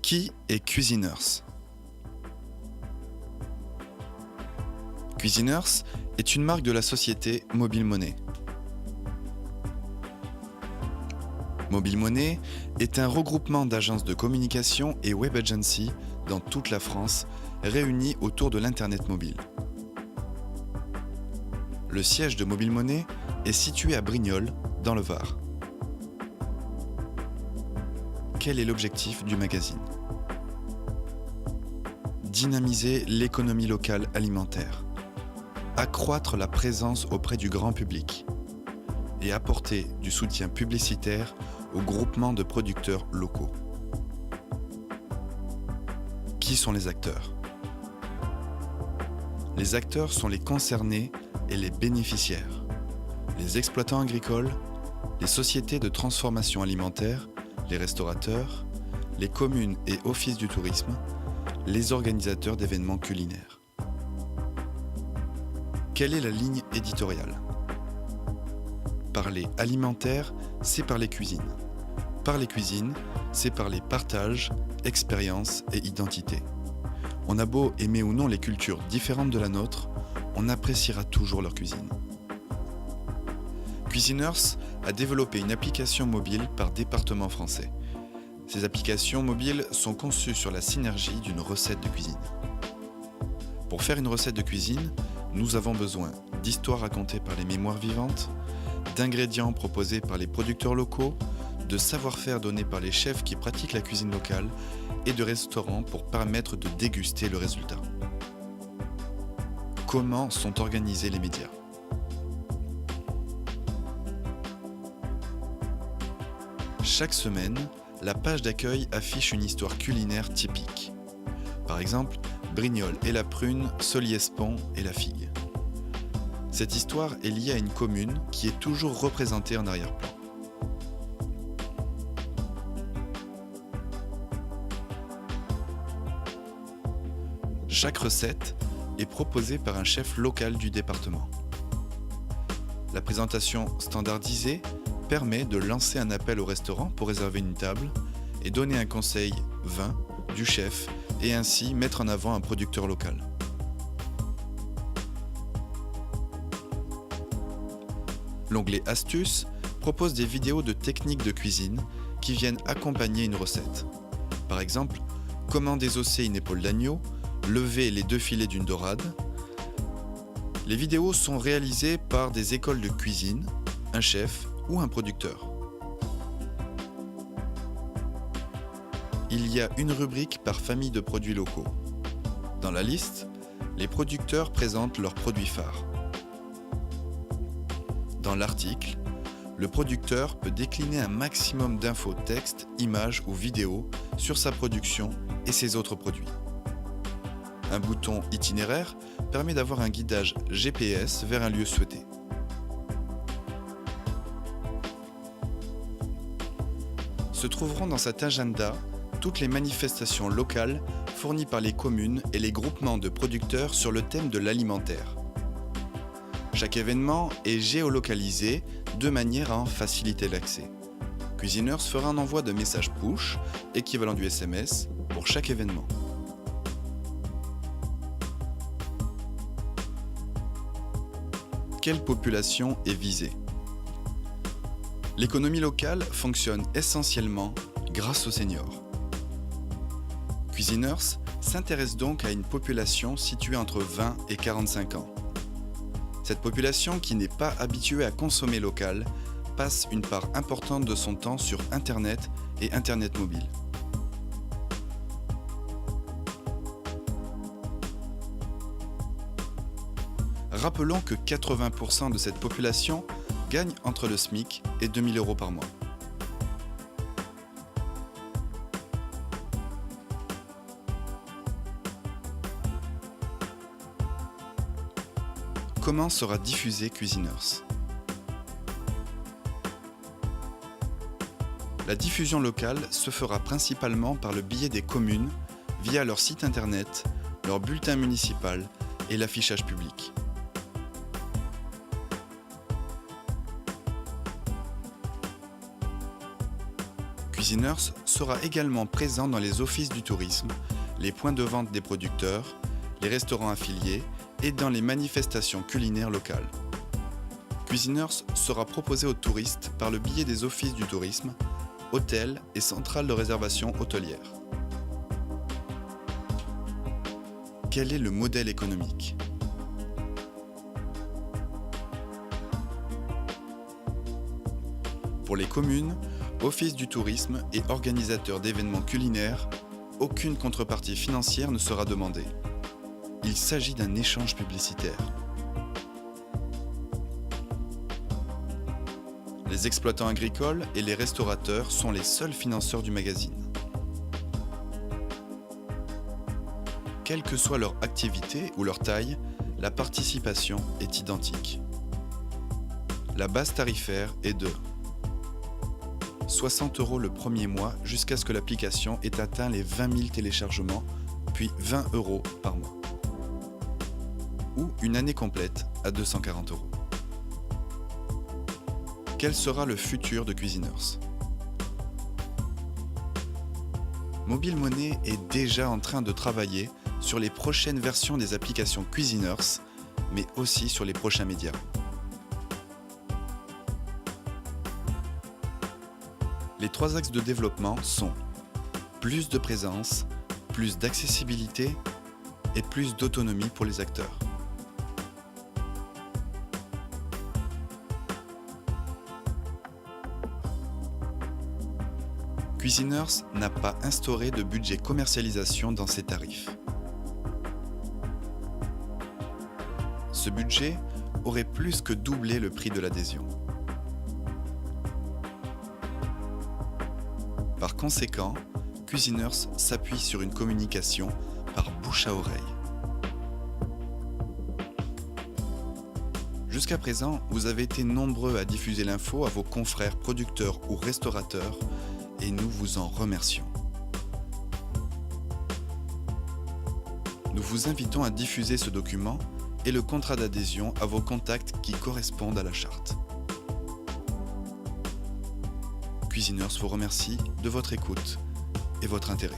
Qui est Cuisineurs? Cuisineurs est une marque de la société Mobile Money. Mobile Money est un regroupement d'agences de communication et web agency dans toute la France, réunies autour de l'Internet mobile. Le siège de Mobile Money est situé à Brignoles, dans le Var. Quel est l'objectif du magazine? Dynamiser l'économie locale alimentaire, accroître la présence auprès du grand public et apporter du soutien publicitaire aux groupements de producteurs locaux. Qui sont les acteurs? Les acteurs sont les concernés et les bénéficiaires, les exploitants agricoles, les sociétés de transformation alimentaire, les restaurateurs, les communes et offices du tourisme, les organisateurs d'événements culinaires. Quelle est la ligne éditoriale? Parler alimentaire, c'est parler cuisine. Parler cuisine, c'est parler partage, expérience et identité. On a beau aimer ou non les cultures différentes de la nôtre, on appréciera toujours leur cuisine. Cuisineurs a développé une application mobile par département français. Ces applications mobiles sont conçues sur la synergie d'une recette de cuisine. Pour faire une recette de cuisine, nous avons besoin d'histoires racontées par les mémoires vivantes, d'ingrédients proposés par les producteurs locaux, de savoir-faire donné par les chefs qui pratiquent la cuisine locale et de restaurants pour permettre de déguster le résultat. Comment sont organisés les médias? Chaque semaine, la page d'accueil affiche une histoire culinaire typique. Par exemple, Brignoles et la prune, Soliespont et la figue. Cette histoire est liée à une commune qui est toujours représentée en arrière-plan. Chaque recette est proposée par un chef local du département. La présentation standardisée permet de lancer un appel au restaurant pour réserver une table et donner un conseil vin du chef et ainsi mettre en avant un producteur local. L'onglet Astuces propose des vidéos de techniques de cuisine qui viennent accompagner une recette. Par exemple, comment désosser une épaule d'agneau, lever les 2 filets d'une dorade. Les vidéos sont réalisées par des écoles de cuisine, un chef ou un producteur. Il y a une rubrique par famille de produits locaux. Dans la liste, les producteurs présentent leurs produits phares. Dans l'article, le producteur peut décliner un maximum d'infos texte, images ou vidéos sur sa production et ses autres produits. Un bouton itinéraire permet d'avoir un guidage GPS vers un lieu souhaité. Se trouveront dans cet agenda toutes les manifestations locales fournies par les communes et les groupements de producteurs sur le thème de l'alimentaire. Chaque événement est géolocalisé de manière à en faciliter l'accès. Cuisineurs fera un envoi de messages push, équivalent du SMS, pour chaque événement. Quelle population est visée? L'économie locale fonctionne essentiellement grâce aux seniors. Cuisineurs s'intéresse donc à une population située entre 20 et 45 ans. Cette population qui n'est pas habituée à consommer local passe une part importante de son temps sur Internet et Internet mobile. Rappelons que 80% de cette population gagne entre le SMIC et 2 000 € par mois. Comment sera diffusé Cuisineurs? La diffusion locale se fera principalement par le biais des communes via leur site internet, leur bulletin municipal et l'affichage public. Cuisineurs sera également présent dans les offices du tourisme, les points de vente des producteurs, les restaurants affiliés et dans les manifestations culinaires locales. Cuisineurs sera proposé aux touristes par le biais des offices du tourisme, hôtels et centrales de réservation hôtelière. Quel est le modèle économique ? Pour les communes, offices du tourisme et organisateurs d'événements culinaires, aucune contrepartie financière ne sera demandée. Il s'agit d'un échange publicitaire. Les exploitants agricoles et les restaurateurs sont les seuls financeurs du magazine. Quelle que soit leur activité ou leur taille, la participation est identique. La base tarifaire est de 60 € le premier mois jusqu'à ce que l'application ait atteint les 20 000 téléchargements, puis 20 € par mois. Ou une année complète à 240 €. Quel sera le futur de Cuisineurs ? Mobile Money est déjà en train de travailler sur les prochaines versions des applications Cuisineurs, mais aussi sur les prochains médias. Les 3 axes de développement sont plus de présence, plus d'accessibilité et plus d'autonomie pour les acteurs. Cuisineurs n'a pas instauré de budget commercialisation dans ses tarifs. Ce budget aurait plus que doublé le prix de l'adhésion. Par conséquent, Cuisineurs s'appuie sur une communication par bouche à oreille. Jusqu'à présent, vous avez été nombreux à diffuser l'info à vos confrères producteurs ou restaurateurs et nous vous en remercions. Nous vous invitons à diffuser ce document et le contrat d'adhésion à vos contacts qui correspondent à la charte. Cuisineurs vous remercie de votre écoute et votre intérêt.